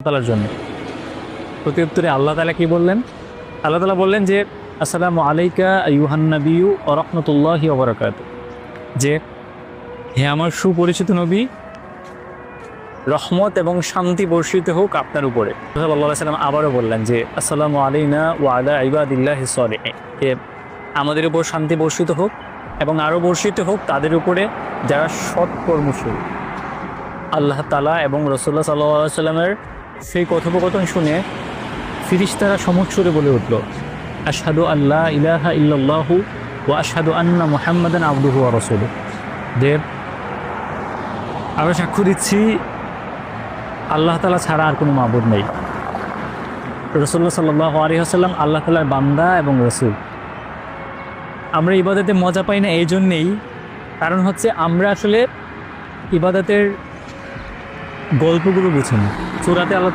তাআলার জন্য। প্রতি উত্তরে আল্লাহ তাআলা কি বললেন? আল্লাহ তাআলা বললেন যে আসসালামু আলাইকা আইয়ুহান নাবিয়্যু ওয়া রাহমাতুল্লাহি ওয়া বারাকাতুহু, যে হে আমার সুপরিচিত নবী, রহমত এবং শান্তি বর্ষিত হোক আপনার উপরে। সাল্লাল্লাহু আলাইহি ওয়াসাল্লাম আবারও বললেন যে আসসালামু আলাইনা ওয়া আলা ইবাদিল্লাহিস সালিহিন, যে আমাদের উপর শান্তি বর্ষিত হোক এবং আরও বর্ষিত হোক তাদের উপরে যারা সৎকর্মশীল। আল্লাহ তাআলা এবং রাসূলুল্লাহ সাল্লাল্লাহু আলাইহি ওয়াসাল্লামের সেই কথোপকথন শুনে ফিরিশতারা সমস্বরে বলে উঠল, আশহাদু আল্লা ইলাহা ইল্লাল্লাহু ওয়া আশহাদু আন্না মুহাম্মাদান আবদুহু ওয়া রাসূলুহু, দেব আমরা সাক্ষ্য দিচ্ছি আল্লাহ তাআলা ছাড়া আর কোনো মাবুদ নেই, রাসূলুল্লাহ সাল্লাল্লাহু আলাইহি ওয়াসাল্লাম আল্লাহ তাআলার বান্দা এবং রাসূল। আমরা ইবাদতে মজা পাই না এই জন্যেই, কারণ হচ্ছে আমরা আসলে ইবাদতের গল্পগুলো বুঝি না। সূরাতে আল্লাহ